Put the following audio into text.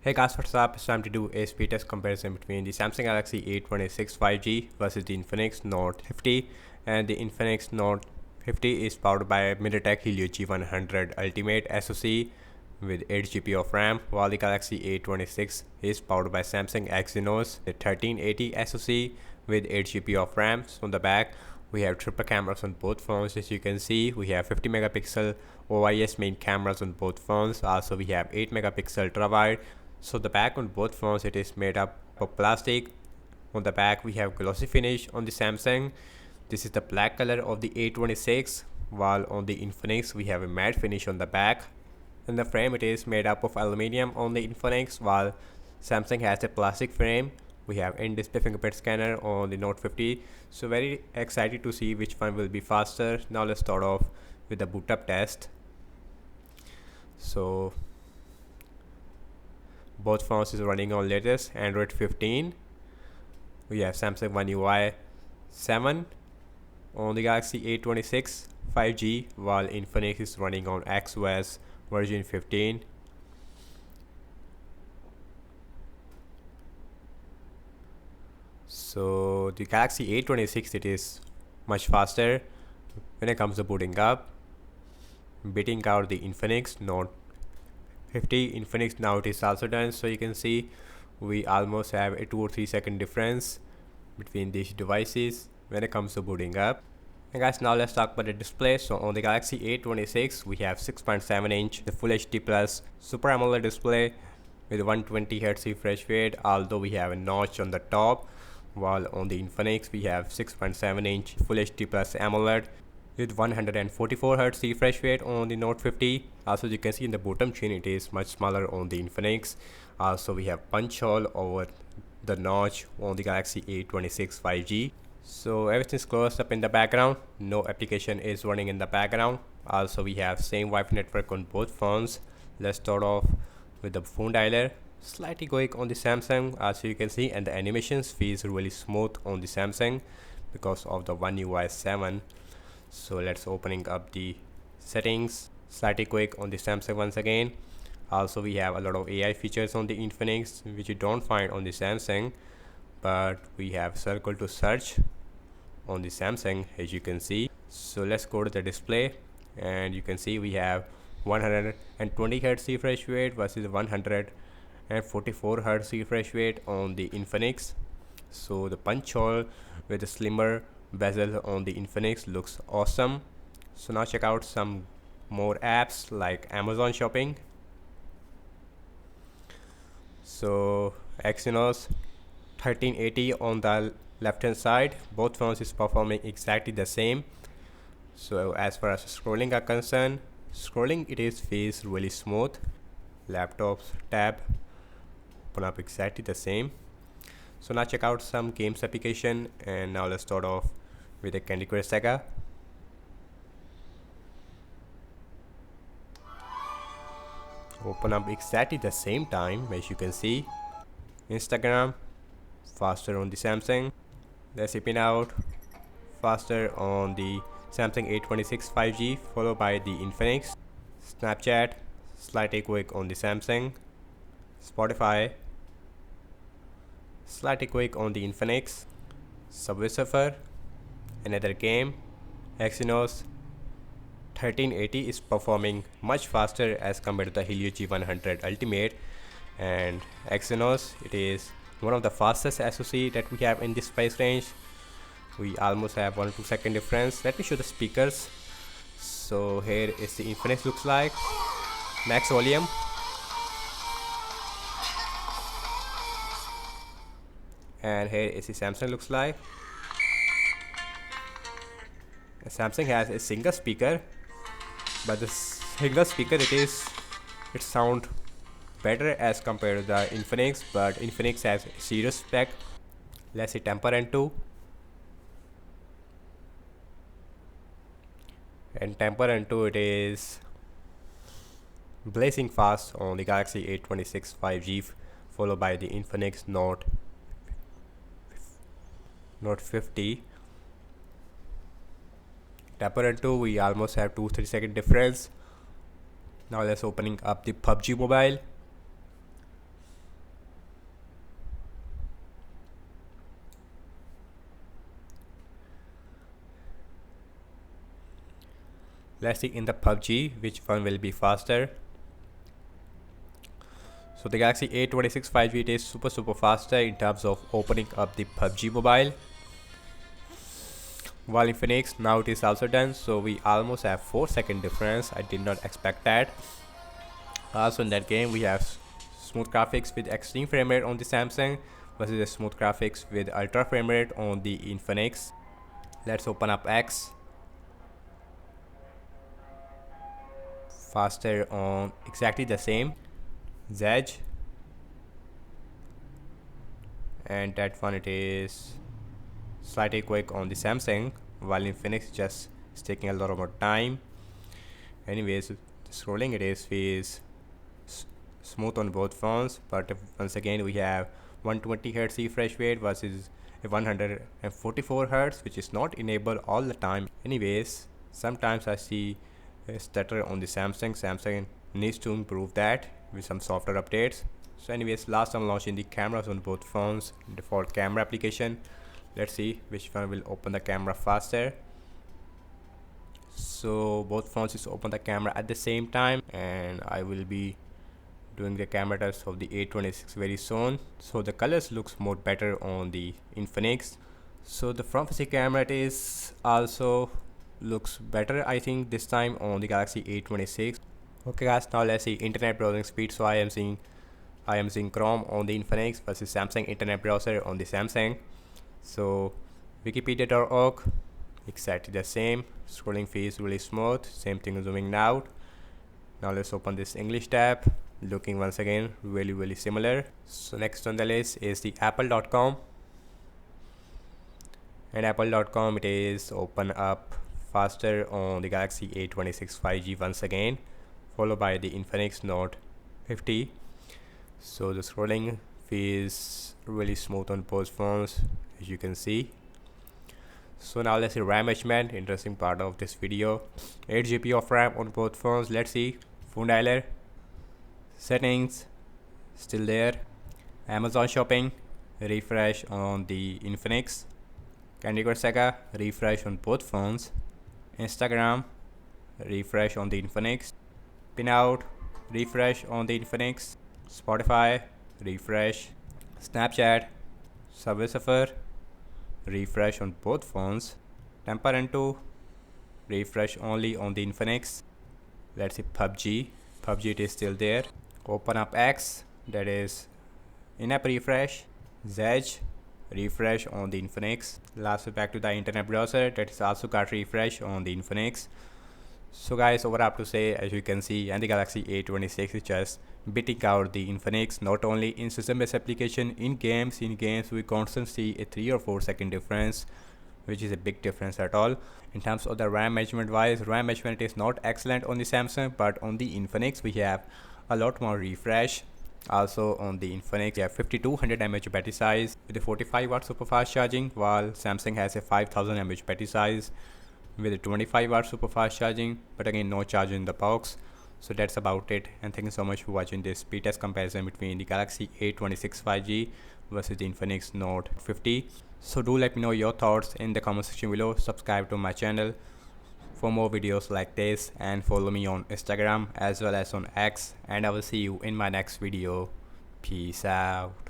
Hey guys, what's up? It's time to do a speed test comparison between the Samsung Galaxy A26 5G versus the Infinix Note 50, and the Infinix Note 50 is powered by MediaTek Helio G100 Ultimate SoC with 8 GB of RAM, while the Galaxy A26 is powered by Samsung Exynos 1380 SoC with 8 GB of RAM. So on the back, we have triple cameras on both phones. As you can see, we have 50 megapixel OIS main cameras on both phones. Also, we have 8 megapixel ultra-wide. So the back on both phones, it is made up of plastic. On the back, we have glossy finish on the Samsung. This is the black color of the A26, while on the Infinix we have a matte finish on the back. And the frame, it is made up of aluminium on the Infinix, while Samsung has a plastic frame. We have in-display fingerprint scanner on the Note 50. So very excited to see which one will be faster. Now let's start off with the boot up test. So both phones is running on latest Android 15. We have Samsung One UI 7 on the Galaxy A26 5G, while Infinix is running on XOS version 15. So the Galaxy A26, it is much faster when it comes to booting up, beating out the Infinix Note 50. Infinix now it is also done. So you can see we almost have a 2 or 3 second difference between these devices when it comes to booting up. And guys, now let's talk about the display. So on the Galaxy A26 we have 6.7 inch the Full HD Plus Super AMOLED display with 120 Hz refresh rate, although we have a notch on the top, while on the Infinix we have 6.7 inch Full HD Plus AMOLED with 144 Hz refresh rate on the Note 50. Also, you can see in the bottom chin it is much smaller on the Infinix. Also, we have punch hole over the notch on the Galaxy A26 5G. So everything's closed up in the background. No application is running in the background. Also, we have same Wi-Fi network on both phones. Let's start off with the phone dialer. Slightly quick on the Samsung, as you can see, and the animations feels really smooth on the Samsung because of the One UI 7. So let's opening up the settings. Slightly quick on the Samsung once again. Also, we have a lot of AI features on the Infinix which you don't find on the Samsung, but we have circle to search on the Samsung, as you can see. So let's go to the display, and you can see we have 120 Hz refresh rate versus 144 Hz refresh rate on the Infinix. So the punch hole with the slimmer bezel on the Infinix looks awesome. So now check out some more apps like Amazon Shopping. So Exynos 1380 on the left hand side. Both phones is performing exactly the same. So as far as scrolling are concerned, scrolling it is feels really smooth. Laptops tab open up exactly the same. So now check out some games application, and now let's start off with the Candy Crush Saga. Open up exactly the same time, as you can see. Instagram faster on the Samsung. Let's open out faster on the Samsung A26 5G, followed by the Infinix. Snapchat slightly quick on the Samsung. Spotify slightly quick on the Infinix. Subway Surfer, another game. Exynos 1380 is performing much faster as compared to the Helio G100 Ultimate, and Exynos it is one of the fastest SoC that we have in this price range. We almost have 1 to 2 second difference. Let me show the speakers. So here is the Infinix looks like. Max volume. And here is the Samsung looks like. Samsung has a single speaker, but the single speaker it sound better as compared to the Infinix, but Infinix has a serious spec. Let's see Temper N2, and Temper N2 it is blazing fast on the Galaxy A26 5G, followed by the Infinix Note 50. Temper N2 we almost have 2-3 second difference. Now let's opening up the PUBG Mobile. Let's see in the PUBG which one will be faster. So the Galaxy A26 5G, it is super faster in terms of opening up the PUBG mobile. While Infinix now it is also done, so we almost have 4-second difference. I did not expect that. Also in that game we have smooth graphics with extreme frame rate on the Samsung versus the smooth graphics with ultra frame rate on the Infinix. Let's open up X. Faster on exactly the same Zedge, and that one it is slightly quick on the Samsung, while Infinix just is taking a lot more time. Anyways, the scrolling it is smooth on both phones, but once again we have 120 Hz refresh rate versus 144 Hz, which is not enabled all the time. Anyways, sometimes I see a stutter on the Samsung needs to improve that with some software updates. So anyways, last I'm launching the cameras on both phones, default camera application. Let's see which one will open the camera faster. So both phones is open the camera at the same time, and I will be doing the camera test of the A26 very soon. So the colors looks more better on the Infinix. So the front facing camera it is also looks better, I think, this time on the Galaxy A26. Okay guys, now let's see internet browsing speed. So I am seeing Chrome on the Infinix versus Samsung internet browser on the Samsung. So wikipedia.org, exactly the same. Scrolling feels really smooth, same thing zooming out. Now let's open this English tab, looking once again really similar. So next on the list is the apple.com, and apple.com it is open up faster on the Galaxy A26 5G once again, followed by the Infinix Note 50. So the scrolling feels really smooth on both phones, as you can see. So now let's see RAM measurement, interesting part of this video. 8 GB of RAM on both phones. Let's see phone dialer, settings, still there. Amazon shopping, refresh on the Infinix. Candy Crush Saga, refresh on both phones. Instagram, refresh on the Infinix. Pinout, refresh on the Infinix. Spotify, refresh. Snapchat, Subway Surfer, refresh on both phones. Temper N2, refresh only on the Infinix. Let's see PUBG it is still there. Open up X, that is in-app refresh. Zedge, refresh on the Infinix. Lastly, back to the internet browser, that is also got refresh on the Infinix. So guys, over up to say, as you can see, and the Galaxy A26 is just beating out the Infinix, not only in system-based application, in games we constantly see a 3 or 4 second difference, which is a big difference at all. In terms of the RAM measurement wise, RAM measurement is not excellent on the Samsung, but on the Infinix we have a lot more refresh. Also on the Infinix we have 5200 mAh battery size with a 45 watt super fast charging, while Samsung has a 5000 mAh battery size with a 25 watt super fast charging, but again no charge in the box. So that's about it, and thank you so much for watching this speed test comparison between the Galaxy A26 5G versus the Infinix Note 50. So do let me know your thoughts in the comment section below. Subscribe to my channel for more videos like this, and follow me on Instagram as well as on X, and I will see you in my next video. Peace out.